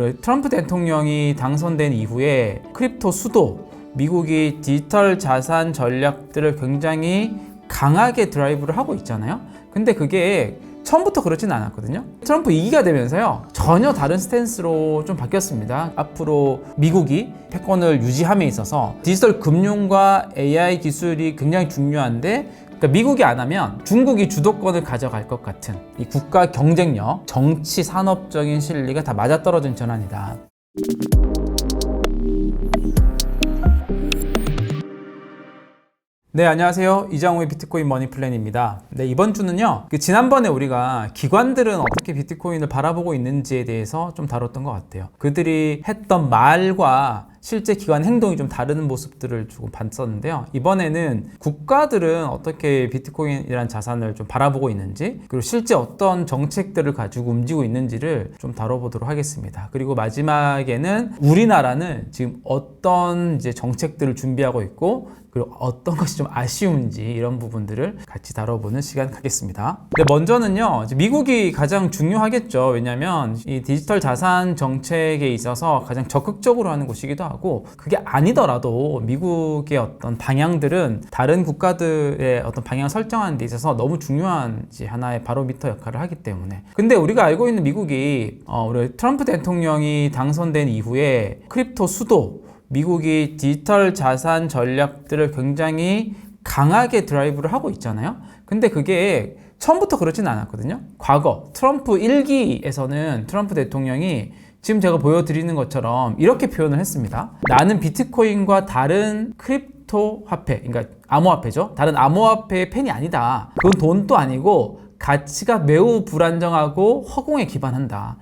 우리 트럼프 대통령이 당선된 이후에 크립토 수도, 미국이 디지털 자산 전략들을 굉장히 강하게 드라이브를 하고 있잖아요. 근데 그게 처음부터 그렇지는 않았거든요. 트럼프 2기가 되면서요, 전혀 다른 스탠스로 좀 바뀌었습니다. 앞으로 미국이 패권을 유지함에 있어서 디지털 금융과 AI 기술이 굉장히 중요한데, 그러니까 미국이 안 하면 중국이 주도권을 가져갈 것 같은 이 국가 경쟁력, 정치, 산업적인 실리가 다 맞아떨어진 전환이다. 네, 안녕하세요. 이장우의 비트코인 머니플랜입니다. 네, 이번 주는요, 지난번에 우리가 기관들은 어떻게 비트코인을 바라보고 있는지에 대해서 좀 다뤘던 것 같아요. 그들이 했던 말과 실제 기관 행동이 좀 다른 모습들을 조금 봤었는데요. 이번에는 국가들은 어떻게 비트코인이라는 자산을 좀 바라보고 있는지, 그리고 실제 어떤 정책들을 가지고 움직이고 있는지를 좀 다뤄보도록 하겠습니다. 그리고 마지막에는 우리나라는 지금 어떤 이제 정책들을 준비하고 있고, 그리고 어떤 것이 좀 아쉬운지 이런 부분들을 같이 다뤄보는 시간 갖겠습니다. 근데 먼저는요, 미국이 가장 중요하겠죠. 왜냐하면 이 디지털 자산 정책에 있어서 가장 적극적으로 하는 곳이기도 하고, 그게 아니더라도 미국의 어떤 방향들은 다른 국가들의 어떤 방향을 설정하는 데 있어서 너무 중요한 하나의 바로미터 역할을 하기 때문에. 근데 우리가 알고 있는 미국이 우리 트럼프 대통령이 당선된 이후에 크립토 수도, 미국이 디지털 자산 전략들을 굉장히 강하게 드라이브를 하고 있잖아요. 근데 그게 처음부터 그렇지는 않았거든요. 과거 트럼프 1기에서는 트럼프 대통령이 지금 제가 보여드리는 것처럼 이렇게 표현을 했습니다. 나는 비트코인과 다른 크립토 화폐, 그러니까 암호화폐죠. 다른 암호화폐의 팬이 아니다. 그건 돈도 아니고 가치가 매우 불안정하고 허공에 기반한다.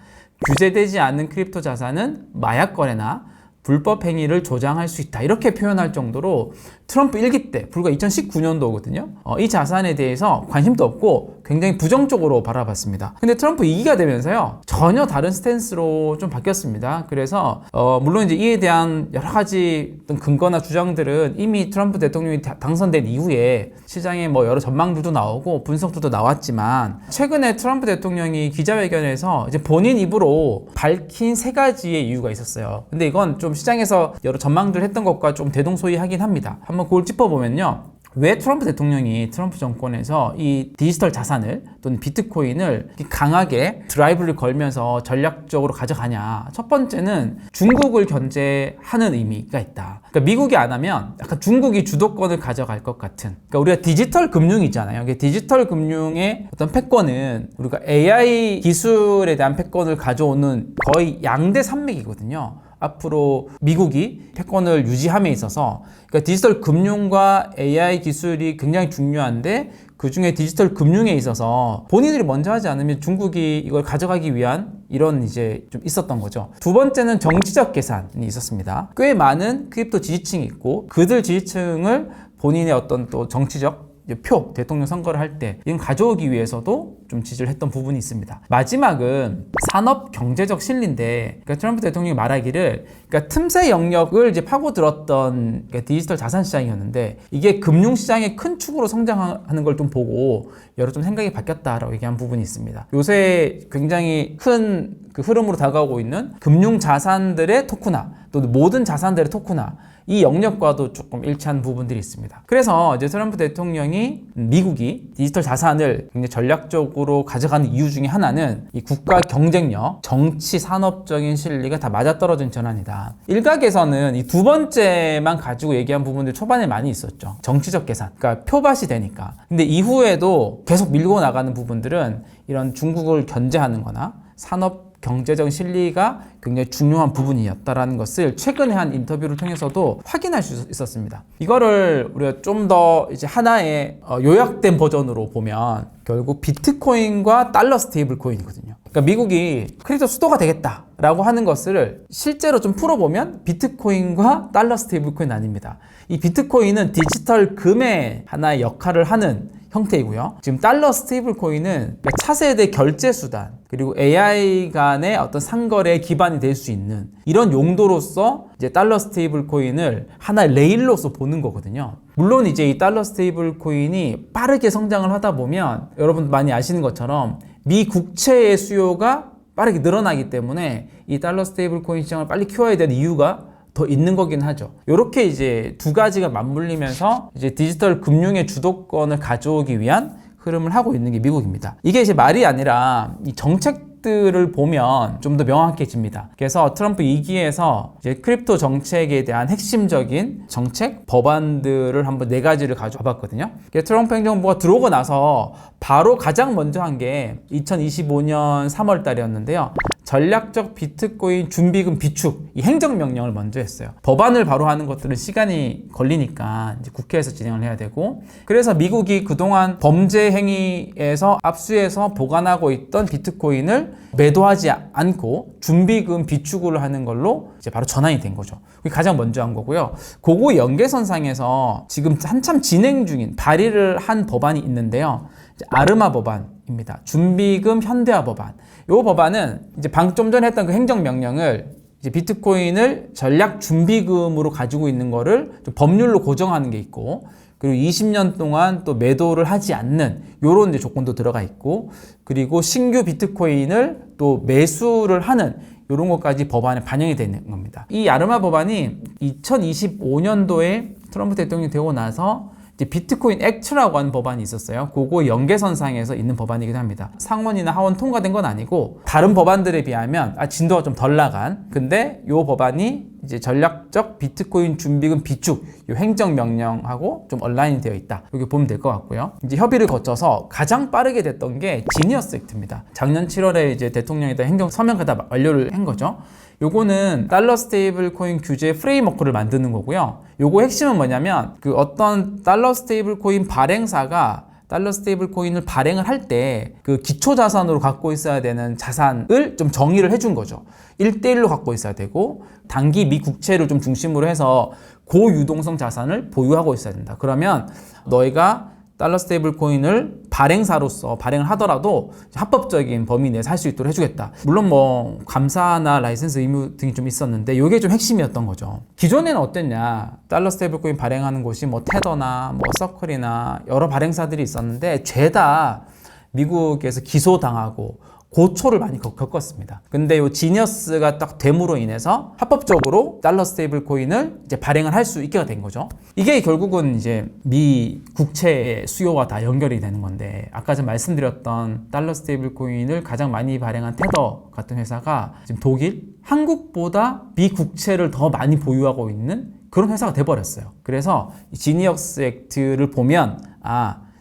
규제되지 않는 크립토 자산은 마약 거래나 불법 행위를 조장할 수 있다. 이렇게 표현할 정도로 트럼프 1기 때, 불과 2019년도거든요. 이 자산에 대해서 관심도 없고 굉장히 부정적으로 바라봤습니다. 근데 트럼프 2기가 되면서요, 전혀 다른 스탠스로 좀 바뀌었습니다. 그래서 물론 이제 이에 대한 여러 가지 어떤 근거나 주장들은 이미 트럼프 대통령이 당선된 이후에 시장에 뭐 여러 전망들도 나오고 분석들도 나왔지만, 최근에 트럼프 대통령이 기자회견에서 이제 본인 입으로 밝힌 세 가지의 이유가 있었어요. 근데 이건 좀 시장에서 여러 전망들 했던 것과 좀 대동소이하긴 합니다. 한번 그걸 짚어보면요, 왜 트럼프 대통령이 트럼프 정권에서 이 디지털 자산을 또는 비트코인을 강하게 드라이브를 걸면서 전략적으로 가져가냐. 첫 번째는 중국을 견제하는 의미가 있다. 그러니까 미국이 안 하면 약간 중국이 주도권을 가져갈 것 같은, 그러니까 우리가 디지털 금융이잖아요. 디지털 금융의 어떤 패권은 우리가 AI 기술에 대한 패권을 가져오는 거의 양대 산맥이거든요. 앞으로 미국이 패권을 유지함에 있어서, 그러니까 디지털 금융과 AI 기술이 굉장히 중요한데, 그 중에 디지털 금융에 있어서 본인들이 먼저 하지 않으면 중국이 이걸 가져가기 위한 이런 이제 좀 있었던 거죠. 두 번째는 정치적 계산이 있었습니다. 꽤 많은 크립토 지지층이 있고, 그들 지지층을 본인의 어떤 또 정치적 표, 대통령 선거를 할 때 이건 가져오기 위해서도 좀 지지를 했던 부분이 있습니다. 마지막은 산업 경제적 실리인데, 그러니까 트럼프 대통령이 말하기를, 그러니까 틈새 영역을 이제 파고들었던 그러니까 디지털 자산 시장이었는데, 이게 금융 시장의 큰 축으로 성장하는 걸 좀 보고 여러 좀 생각이 바뀌었다라고 얘기한 부분이 있습니다. 요새 굉장히 큰 그 흐름으로 다가오고 있는 금융 자산들의 토크나 또 모든 자산들의 토크나, 이 영역과도 조금 일치한 부분들이 있습니다. 그래서 이제 트럼프 대통령이 미국이 디지털 자산을 굉장히 전략적으로 가져가는 이유 중에 하나는 이 국가 경쟁력, 정치, 산업적인 실리가 다 맞아떨어진 전환이다. 일각에서는 이 두 번째만 가지고 얘기한 부분들 초반에 많이 있었죠. 정치적 계산, 그러니까 표밭이 되니까. 근데 이후에도 계속 밀고 나가는 부분들은 이런 중국을 견제하는 거나 산업 경제적 실리가 굉장히 중요한 부분이었다라는 것을 최근에 한 인터뷰를 통해서도 확인할 수 있었습니다. 이거를 우리가 좀 더 이제 하나의 요약된 버전으로 보면 결국 비트코인과 달러 스테이블 코인이거든요. 그러니까 미국이 크립토 수도가 되겠다라고 하는 것을 실제로 좀 풀어보면 비트코인과 달러 스테이블 코인 아닙니다. 이 비트코인은 디지털 금의 하나의 역할을 하는 형태이고요. 지금 달러 스테이블 코인은 차세대 결제 수단, 그리고 AI 간의 어떤 상거래의 기반이 될 수 있는 이런 용도로서 이제 달러 스테이블 코인을 하나의 레일로서 보는 거거든요. 물론 이제 이 달러 스테이블 코인이 빠르게 성장을 하다 보면 여러분 많이 아시는 것처럼 미 국채의 수요가 빠르게 늘어나기 때문에 이 달러 스테이블 코인 시장을 빨리 키워야 되는 이유가 더 있는 거긴 하죠. 이렇게 이제 두 가지가 맞물리면서 이제 디지털 금융의 주도권을 가져오기 위한 흐름을 하고 있는 게 미국입니다. 이게 이제 말이 아니라 이 정책들을 보면 좀 더 명확해집니다. 그래서 트럼프 2기에서 이제 크립토 정책에 대한 핵심적인 정책 법안들을 한번 4가지를 가져와 봤거든요. 트럼프 행정부가 들어오고 나서 바로 가장 먼저 한 게 2025년 3월 달이었는데요. 전략적 비트코인 준비금 비축 이 행정명령을 먼저 했어요. 법안을 바로 하는 것들은 시간이 걸리니까 이제 국회에서 진행을 해야 되고, 그래서 미국이 그동안 범죄 행위에서 압수해서 보관하고 있던 비트코인을 매도하지 않고 준비금 비축을 하는 걸로 이제 바로 전환이 된 거죠. 그게 가장 먼저 한 거고요. 그거 연계선상에서 지금 한참 진행 중인 발의를 한 법안이 있는데요. 아르마 법안입니다. 준비금 현대화 법안. 이 법안은 이제 방금 좀 전에 했던 그 행정명령을 이제 비트코인을 전략 준비금으로 가지고 있는 거를 좀 법률로 고정하는 게 있고, 그리고 20년 동안 또 매도를 하지 않는 요런 이제 조건도 들어가 있고, 그리고 신규 비트코인을 또 매수를 하는 이런 것까지 법안에 반영이 되는 겁니다. 이 아르마 법안이 2025년도에 트럼프 대통령이 되고 나서 비트코인 액트라고 하는 법안이 있었어요. 그거 연계선상에서 있는 법안이기도 합니다. 상원이나 하원 통과된 건 아니고 다른 법안들에 비하면 진도가 좀 덜 나간, 근데 이 법안이 이제 전략적 비트코인 준비금 비축 이 행정명령하고 좀 얼라인이 되어 있다. 이렇게 보면 될 것 같고요. 이제 협의를 거쳐서 가장 빠르게 됐던 게 지니어스 액트입니다. 작년 7월에 이제 대통령이 행정 서명을 다 완료를 한 거죠. 요거는 달러 스테이블 코인 규제 프레임워크를 만드는 거고요. 요거 핵심은 뭐냐면 그 어떤 달러 스테이블 코인 발행사가 달러 스테이블 코인을 발행을 할 때 그 기초 자산으로 갖고 있어야 되는 자산을 좀 정의를 해준 거죠. 1대1로 갖고 있어야 되고 단기 미국채를 좀 중심으로 해서 고유동성 자산을 보유하고 있어야 된다. 그러면 너희가 달러 스테이블 코인을 발행사로서 발행을 하더라도 합법적인 범위 내에서 할 수 있도록 해주겠다. 물론 뭐 감사나 라이센스 의무 등이 좀 있었는데 이게 좀 핵심이었던 거죠. 기존에는 어땠냐? 달러 스테이블 코인 발행하는 곳이 뭐 테더나 뭐 서클이나 여러 발행사들이 있었는데 죄다 미국에서 기소당하고 고초를 많이 겪었습니다. 근데 이 지니어스가 딱 됨으로 인해서 합법적으로 달러 스테이블 코인을 이제 발행을 할 수 있게 된 거죠. 이게 결국은 이제 미 국채의 수요와 다 연결이 되는 건데, 아까 전 말씀드렸던 달러 스테이블 코인을 가장 많이 발행한 테더 같은 회사가 지금 독일, 한국보다 미 국채를 더 많이 보유하고 있는 그런 회사가 돼버렸어요. 그래서 지니어스 액트를 보면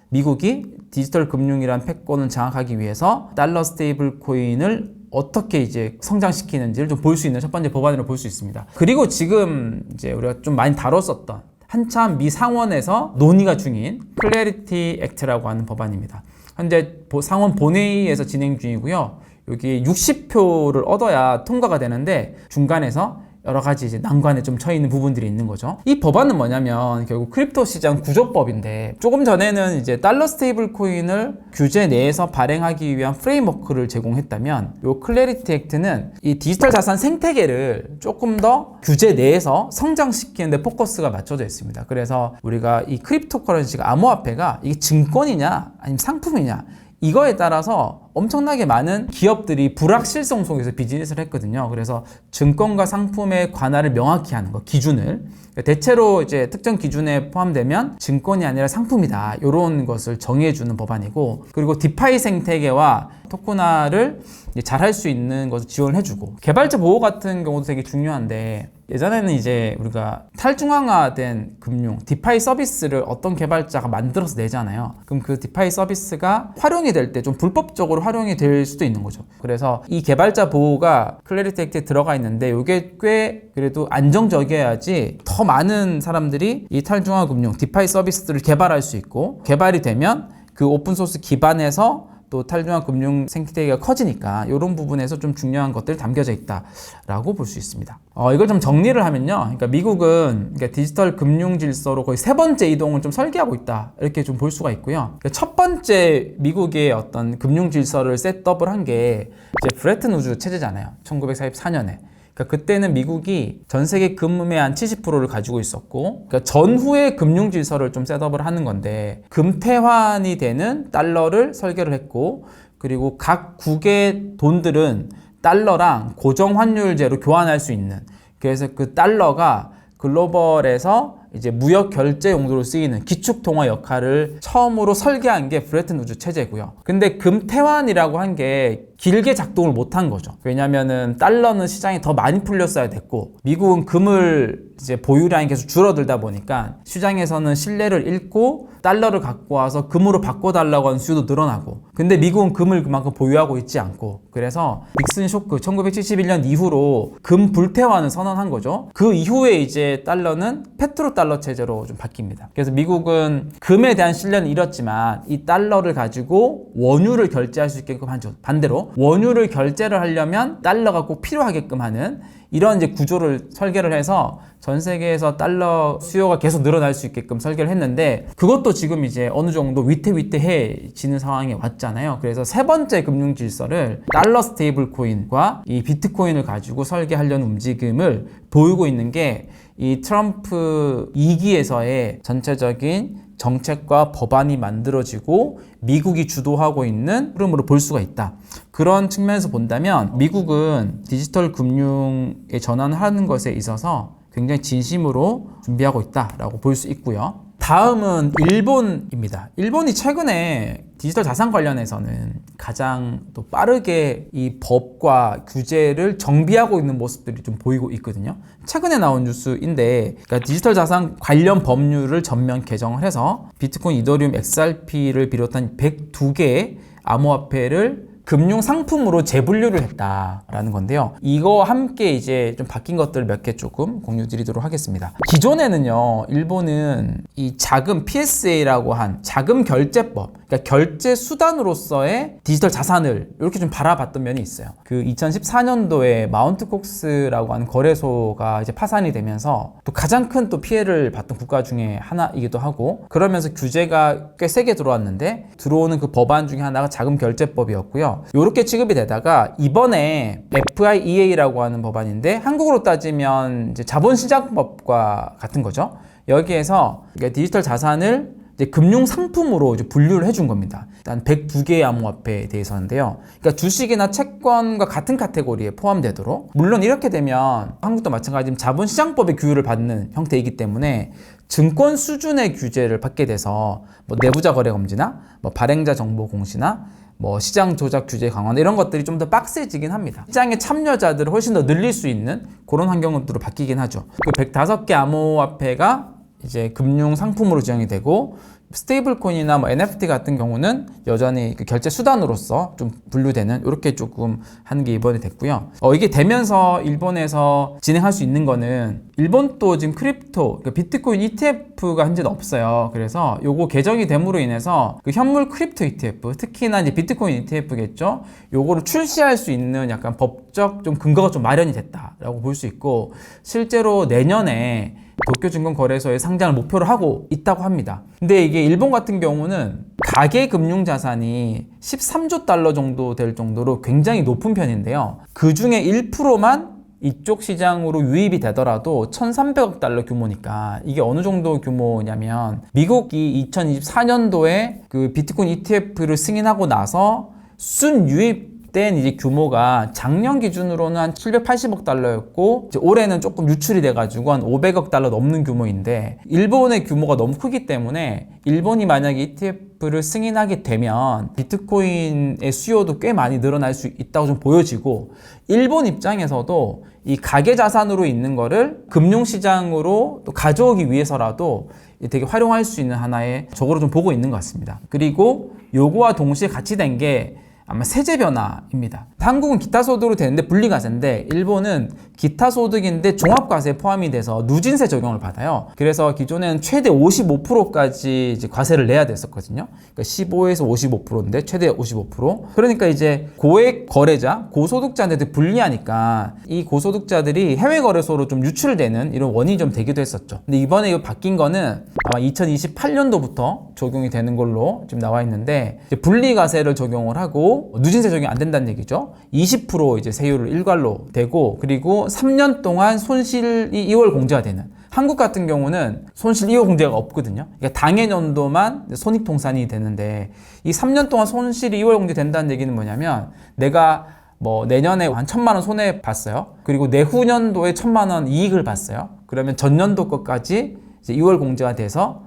미국이 디지털 금융이란 패권을 장악하기 위해서 달러 스테이블 코인을 어떻게 이제 성장시키는지를 좀 볼 수 있는 첫 번째 법안으로 볼 수 있습니다. 그리고 지금 이제 우리가 좀 많이 다뤘었던 한참 미 상원에서 논의가 중인 클래리티 액트라고 하는 법안입니다. 현재 상원 본회의에서 진행 중이고요. 여기 60표를 얻어야 통과가 되는데 중간에서 여러 가지 이제 난관에 좀 처해 있는 부분들이 있는 거죠. 이 법안은 뭐냐면 결국 크립토 시장 구조법인데, 조금 전에는 이제 달러 스테이블 코인을 규제 내에서 발행하기 위한 프레임워크를 제공했다면, 이 클래리티 액트는 이 디지털 자산 생태계를 조금 더 규제 내에서 성장시키는 데 포커스가 맞춰져 있습니다. 그래서 우리가 이 크립토 커런시가 암호화폐가 이게 증권이냐 아니면 상품이냐, 이거에 따라서 엄청나게 많은 기업들이 불확실성 속에서 비즈니스를 했거든요. 그래서 증권과 상품의 관할을 명확히 하는 거, 기준을. 대체로 이제 특정 기준에 포함되면 증권이 아니라 상품이다. 이런 것을 정해주는 법안이고, 그리고 디파이 생태계와 토큰화를 잘 할 수 있는 것을 지원해주고, 개발자 보호 같은 경우도 되게 중요한데, 예전에는 이제 우리가 탈중앙화된 금융, 디파이 서비스를 어떤 개발자가 만들어서 내잖아요. 그럼 그 디파이 서비스가 활용이 될 때 좀 불법적으로 활용이 될 수도 있는 거죠. 그래서 이 개발자 보호가 클래리티 액트에 들어가 있는데, 이게 꽤 그래도 안정적이어야지 더 많은 사람들이 이 탈중앙화 금융, 디파이 서비스들을 개발할 수 있고, 개발이 되면 그 오픈소스 기반에서 또 탈중앙 금융 생태계가 커지니까 이런 부분에서 좀 중요한 것들이 담겨져 있다라고 볼 수 있습니다. 이걸 좀 정리를 하면요, 그러니까 미국은 디지털 금융 질서로 거의 세 번째 이동을 좀 설계하고 있다, 이렇게 좀 볼 수가 있고요. 그러니까 첫 번째 미국의 어떤 금융 질서를 셋업을 한 게 이제 브레튼 우즈 체제잖아요. 1944년에. 그러니까 그때는 미국이 전 세계 금융의 한 70%를 가지고 있었고, 그러니까 전후의 금융 질서를 좀 셋업을 하는 건데, 금태환이 되는 달러를 설계를 했고, 그리고 각 국의 돈들은 달러랑 고정 환율제로 교환할 수 있는, 그래서 그 달러가 글로벌에서 이제 무역 결제 용도로 쓰이는 기축 통화 역할을 처음으로 설계한 게 브레튼 우즈 체제고요. 근데 금태환이라고 한 게 길게 작동을 못한 거죠. 왜냐면은 달러는 시장이 더 많이 풀렸어야 됐고, 미국은 금을 이제 보유량이 계속 줄어들다 보니까 시장에서는 신뢰를 잃고 달러를 갖고 와서 금으로 바꿔달라고 하는 수요도 늘어나고, 근데 미국은 금을 그만큼 보유하고 있지 않고, 그래서 닉슨 쇼크 1971년 이후로 금 불태환을 선언한 거죠. 그 이후에 이제 달러는 페트로달러 체제로 좀 바뀝니다. 그래서 미국은 금에 대한 신뢰는 잃었지만 이 달러를 가지고 원유를 결제할 수 있게끔 하죠. 반대로 원유를 결제를 하려면 달러가 꼭 필요하게끔 하는 이런 이제 구조를 설계를 해서 전 세계에서 달러 수요가 계속 늘어날 수 있게끔 설계를 했는데, 그것도 지금 이제 어느 정도 위태위태해지는 상황에 왔잖아요. 그래서 세 번째 금융 질서를 달러 스테이블 코인과 이 비트코인을 가지고 설계하려는 움직임을 보이고 있는 게 이 트럼프 2기에서의 전체적인 정책과 법안이 만들어지고 미국이 주도하고 있는 흐름으로 볼 수가 있다. 그런 측면에서 본다면 미국은 디지털 금융에 전환하는 것에 있어서 굉장히 진심으로 준비하고 있다라고 볼 수 있고요. 다음은 일본입니다. 일본이 최근에 디지털 자산 관련해서는 가장 또 빠르게 이 법과 규제를 정비하고 있는 모습들이 좀 보이고 있거든요. 최근에 나온 뉴스인데, 그러니까 디지털 자산 관련 법률을 전면 개정을 해서 비트코인, 이더리움, XRP를 비롯한 102개의 암호화폐를 금융 상품으로 재분류를 했다라는 건데요. 이거 함께 이제 좀 바뀐 것들 몇 개 조금 공유 드리도록 하겠습니다. 기존에는요, 일본은 이 자금 PSA라고 한 자금 결제법, 그러니까 결제 수단으로서의 디지털 자산을 이렇게 좀 바라봤던 면이 있어요. 그 2014년도에 마운트 콕스라고 하는 거래소가 이제 파산이 되면서 또 가장 큰 또 피해를 봤던 국가 중에 하나이기도 하고, 그러면서 규제가 꽤 세게 들어왔는데 들어오는 그 법안 중에 하나가 자금 결제법이었고요. 이렇게 취급이 되다가 이번에 FIEA라고 하는 법안인데 한국으로 따지면 이제 자본시장법과 같은 거죠. 여기에서 디지털 자산을 이제 금융 상품으로 이제 분류를 해준 겁니다. 일단 102개의 암호화폐에 대해서인데요. 그러니까 주식이나 채권과 같은 카테고리에 포함되도록, 물론 이렇게 되면 한국도 마찬가지로 자본시장법의 규율을 받는 형태이기 때문에 증권 수준의 규제를 받게 돼서 뭐 내부자 거래 금지나 뭐 발행자 정보 공시나 뭐 시장 조작 규제 강화나 이런 것들이 좀 더 빡세지긴 합니다. 시장의 참여자들을 훨씬 더 늘릴 수 있는 그런 환경으로 바뀌긴 하죠. 그 105개 암호화폐가 이제 금융 상품으로 지정이 되고, 스테이블 코인이나 뭐 NFT 같은 경우는 여전히 그 결제 수단으로서 좀 분류되는, 이렇게 조금 하는 게 이번에 됐고요. 이게 되면서 일본에서 진행할 수 있는 거는, 일본도 지금 크립토, 그러니까 비트코인 ETF가 현재는 없어요. 그래서 요거 개정이 됨으로 인해서 그 현물 크립토 ETF, 특히나 이제 비트코인 ETF겠죠. 요거를 출시할 수 있는 약간 법적 좀 근거가 좀 마련이 됐다라고 볼 수 있고, 실제로 내년에 도쿄증권거래소에 상장을 목표로 하고 있다고 합니다. 근데 이게 일본 같은 경우는 가계 금융자산이 13조 달러 정도 될 정도로 굉장히 높은 편인데요. 그 중에 1%만 이쪽 시장으로 유입이 되더라도 1,300억 달러 규모니까, 이게 어느 정도 규모냐면 미국이 2024년도에 그 비트코인 ETF를 승인하고 나서 순유입 된 이제 규모가 작년 기준으로는 한 780억 달러였고, 이제 올해는 조금 유출이 돼가지고 한 500억 달러 넘는 규모인데, 일본의 규모가 너무 크기 때문에 일본이 만약에 ETF를 승인하게 되면 비트코인의 수요도 꽤 많이 늘어날 수 있다고 좀 보여지고, 일본 입장에서도 이 가계 자산으로 있는 거를 금융시장으로 또 가져오기 위해서라도 되게 활용할 수 있는 하나의 적으로 좀 보고 있는 것 같습니다. 그리고 요거와 동시에 같이 된 게 아마 세제 변화입니다. 한국은 기타소득으로 되는데 분리과세인데, 일본은 기타소득인데 종합과세에 포함이 돼서 누진세 적용을 받아요. 그래서 기존에는 최대 55%까지 이제 과세를 내야 됐었거든요. 그러니까 15에서 55%인데 최대 55%. 그러니까 이제 고액 거래자, 고소득자한테 불리하니까 이 고소득자들이 해외 거래소로 좀 유출되는 이런 원인이 좀 되기도 했었죠. 근데 이번에 이거 바뀐 거는 아마 2028년도부터 적용이 되는 걸로 지금 나와 있는데, 이제 분리과세를 적용을 하고 누진세 적용이 안 된다는 얘기죠. 20% 이제 세율을 일괄로 되고, 그리고 3년 동안 손실이 2월 공제가 되는, 한국 같은 경우는 손실 2월 공제가 없거든요. 그러니까 당해년도만 손익통산이 되는데, 이 3년 동안 손실이 2월 공제된다는 얘기는 뭐냐면, 내가 뭐 내년에 한 1,000만 원 손해 봤어요. 그리고 내후년도에 1,000만 원 이익을 봤어요. 그러면 전년도 것까지 이제 2월 공제가 돼서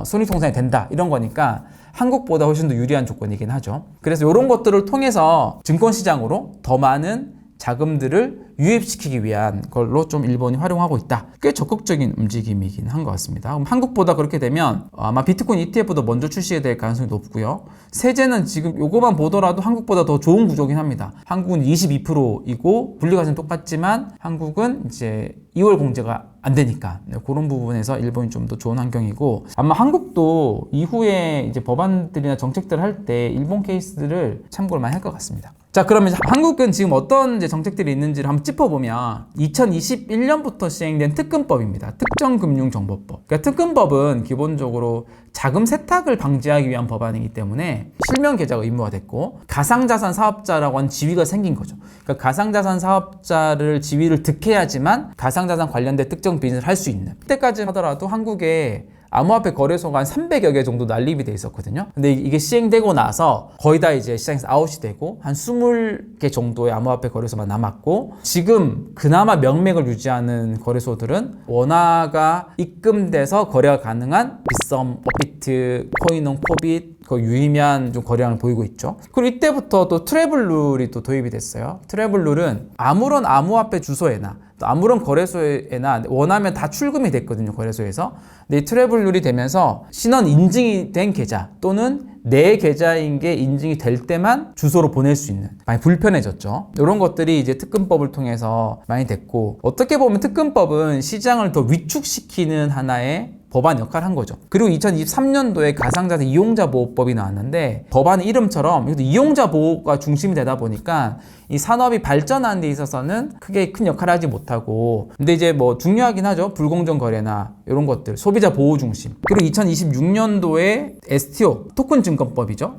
손익통산이 된다 이런 거니까 한국보다 훨씬 더 유리한 조건이긴 하죠. 그래서 이런 것들을 통해서 증권시장으로 더 많은 자금들을 유입시키기 위한 걸로 좀 일본이 활용하고 있다. 꽤 적극적인 움직임이긴 한 것 같습니다. 그럼 한국보다 그렇게 되면 아마 비트코인 ETF도 먼저 출시가 될 가능성이 높고요. 세제는 지금 요거만 보더라도 한국보다 더 좋은 구조긴 합니다. 한국은 22%이고 분리과세는 똑같지만 한국은 이제 2월 공제가 안 되니까 그런 부분에서 일본이 좀 더 좋은 환경이고 아마 한국도 이후에 이제 법안들이나 정책들을 할 때 일본 케이스들을 참고를 많이 할 것 같습니다. 자, 그러면 한국은 지금 어떤 이제 정책들이 있는지를 한번 짚어보면 2021년부터 시행된 특금법입니다. 특정금융정보법. 그러니까 특금법은 기본적으로 자금 세탁을 방지하기 위한 법안이기 때문에 실명 계좌가 의무화 됐고 가상자산 사업자라고 하는 지위가 생긴 거죠. 그러니까 가상자산 사업자를 지위를 득해야지만 가상자산 관련된 특정 비즈니스를 할 수 있는. 그때까지 하더라도 한국에 암호화폐 거래소가 한 300여 개 정도 난립이 돼 있었거든요. 근데 이게 시행되고 나서 거의 다 이제 시장에서 아웃이 되고 한 20개 정도의 암호화폐 거래소만 남았고 지금 그나마 명맥을 유지하는 거래소들은 원화가 입금돼서 거래가 가능한 빗썸, 업비트, 코인온, 코빗 그 유의미한 좀 거래량을 보이고 있죠. 그리고 이때부터 또 트래블룰이 또 도입이 됐어요. 트래블룰은 아무런 암호화폐 주소에나 또 아무런 거래소에나 원하면 다 출금이 됐거든요. 거래소에서. 근데 이 트래블룰이 되면서 신원 인증이 된 계좌 또는 내 계좌인 게 인증이 될 때만 주소로 보낼 수 있는 많이 불편해졌죠. 이런 것들이 이제 특금법을 통해서 많이 됐고 어떻게 보면 특금법은 시장을 더 위축시키는 하나의 법안 역할을 한 거죠. 그리고 2023년도에 가상자산 이용자 보호법이 나왔는데 법안 이름처럼 이용자 보호가 중심이 되다 보니까 이 산업이 발전하는 데 있어서는 크게 큰 역할을 하지 못하고 근데 이제 뭐 중요하긴 하죠. 불공정 거래나 이런 것들 소비자 보호 중심. 그리고 2026년도에 STO 토큰 증권법이죠.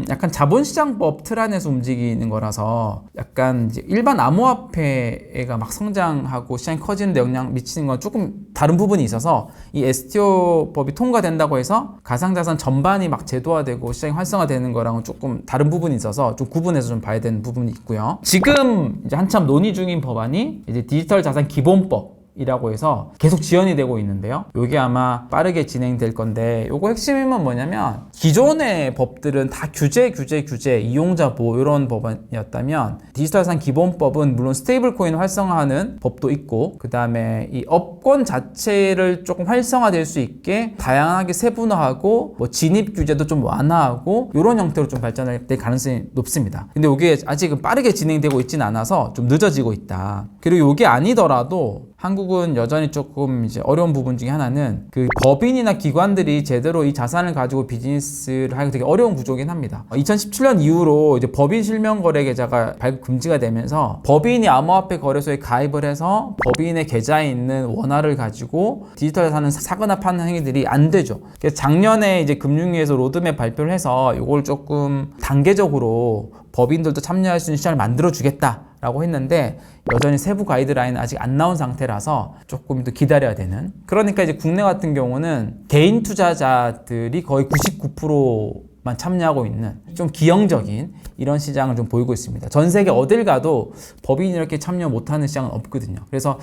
약간 자본시장법 틀 안에서 움직이는 거라서 약간 이제 일반 암호화폐가 막 성장하고 시장이 커지는 데 영향 미치는 건 조금 다른 부분이 있어서 이 STO 법이 통과된다고 해서 가상자산 전반이 막 제도화되고 시장이 활성화되는 거랑은 조금 다른 부분이 있어서 좀 구분해서 좀 봐야 되는 부분이 있고요. 지금 이제 한참 논의 중인 법안이 이제 디지털 자산 기본법 이라고 해서 계속 지연이 되고 있는데요. 이게 아마 빠르게 진행될 건데 요거 핵심은 뭐냐면 기존의 법들은 다 규제, 이용자 보호 이런 법안이었다면 디지털 자산 기본법은 물론 스테이블 코인 활성화하는 법도 있고 그 다음에 이 업권 자체를 조금 활성화될 수 있게 다양하게 세분화하고 뭐 진입 규제도 좀 완화하고 이런 형태로 좀 발전할 가능성이 높습니다. 근데 이게 아직은 빠르게 진행되고 있지는 않아서 좀 늦어지고 있다. 그리고 이게 아니더라도 한국은 여전히 조금 이제 어려운 부분 중에 하나는 그 법인이나 기관들이 제대로 이 자산을 가지고 비즈니스를 하기 되게 어려운 구조긴 합니다. 2017년 이후로 이제 법인 실명 거래 계좌가 발급 금지가 되면서 법인이 암호화폐 거래소에 가입을 해서 법인의 계좌에 있는 원화를 가지고 디지털 자산을 사거나 파는 행위들이 안 되죠. 그래서 작년에 이제 금융위에서 로드맵 발표를 해서 이걸 조금 단계적으로 법인들도 참여할 수 있는 시장을 만들어 주겠다라고 했는데 여전히 세부 가이드라인은 아직 안 나온 상태라서 조금 더 기다려야 되는. 그러니까 이제 국내 같은 경우는 개인 투자자들이 거의 99%만 참여하고 있는 좀 기형적인 이런 시장을 좀 보이고 있습니다. 전 세계 어딜 가도 법인이 이렇게 참여 못하는 시장은 없거든요. 그래서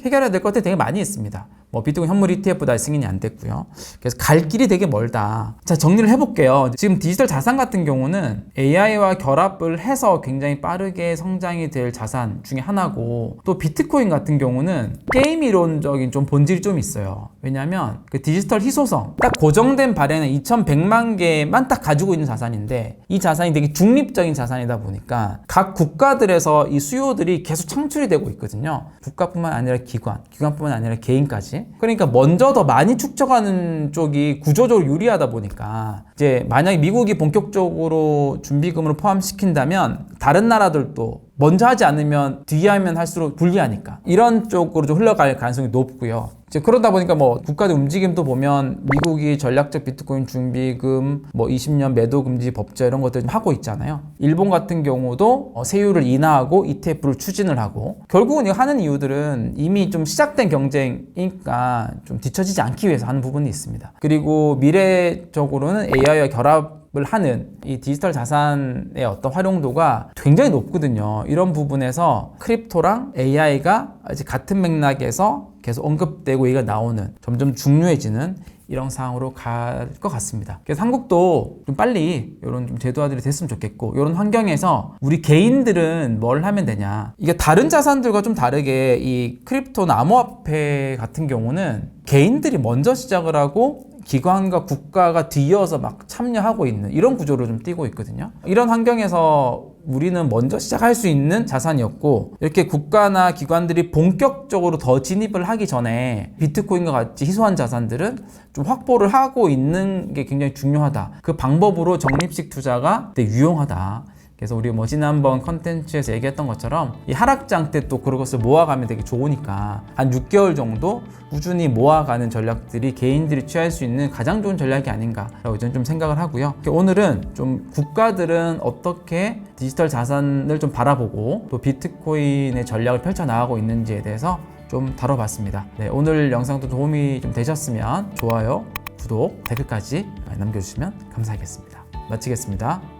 해결해야 될 것들이 되게 많이 있습니다. 뭐 비트코인 현물 ETF도 아직 승인이 안 됐고요. 그래서 갈 길이 되게 멀다. 자, 정리를 해볼게요. 지금 디지털 자산 같은 경우는 AI와 결합을 해서 굉장히 빠르게 성장이 될 자산 중에 하나고 또 비트코인 같은 경우는 게임 이론적인 좀 본질이 좀 있어요. 왜냐하면 그 디지털 희소성 딱 고정된 발행은 2100만 개만 딱 가지고 있는 자산인데 이 자산이 되게 중립적인 자산이다 보니까 각 국가들에서 이 수요들이 계속 창출이 되고 있거든요. 국가뿐만 아니라 기관뿐만 아니라 개인까지. 그러니까 먼저 더 많이 축적하는 쪽이 구조적으로 유리하다 보니까 이제 만약에 미국이 본격적으로 준비금으로 포함시킨다면 다른 나라들도 먼저 하지 않으면 뒤에 하면 할수록 불리하니까 이런 쪽으로 좀 흘러갈 가능성이 높고요. 이제 그러다 보니까 뭐 국가들 움직임도 보면 미국이 전략적 비트코인 준비금 뭐 20년 매도 금지 법제 이런 것들 좀 하고 있잖아요. 일본 같은 경우도 세율을 인하하고 ETF를 추진을 하고 결국은 이거 하는 이유들은 이미 좀 시작된 경쟁이니까 좀 뒤처지지 않기 위해서 하는 부분이 있습니다. 그리고 미래적으로는 AI와 결합 공급을 하는 이 디지털 자산의 어떤 활용도가 굉장히 높거든요. 이런 부분에서 크립토랑 AI가 같은 맥락에서 계속 언급되고 얘기가 나오는 점점 중요해지는 이런 상황으로 갈 것 같습니다. 그래서 한국도 좀 빨리 이런 좀 제도화들이 됐으면 좋겠고, 이런 환경에서 우리 개인들은 뭘 하면 되냐. 이게 다른 자산들과 좀 다르게 이 크립토나 암호화폐 같은 경우는 개인들이 먼저 시작을 하고 기관과 국가가 뒤이어서 막 참여하고 있는 이런 구조로 좀 띄고 있거든요. 이런 환경에서 우리는 먼저 시작할 수 있는 자산이었고, 이렇게 국가나 기관들이 본격적으로 더 진입을 하기 전에 비트코인과 같이 희소한 자산들은 좀 확보를 하고 있는 게 굉장히 중요하다. 그 방법으로 적립식 투자가 되게 유용하다. 그래서 우리 지난번 컨텐츠에서 얘기했던 것처럼 이 하락장 때 또 그것을 모아가면 되게 좋으니까 한 6개월 정도 꾸준히 모아가는 전략들이 개인들이 취할 수 있는 가장 좋은 전략이 아닌가라고 저는 좀 생각을 하고요. 오늘은 좀 국가들은 어떻게 디지털 자산을 좀 바라보고 또 비트코인의 전략을 펼쳐나가고 있는지에 대해서 좀 다뤄봤습니다. 네, 오늘 영상도 도움이 좀 되셨으면 좋아요, 구독, 댓글까지 남겨주시면 감사하겠습니다. 마치겠습니다.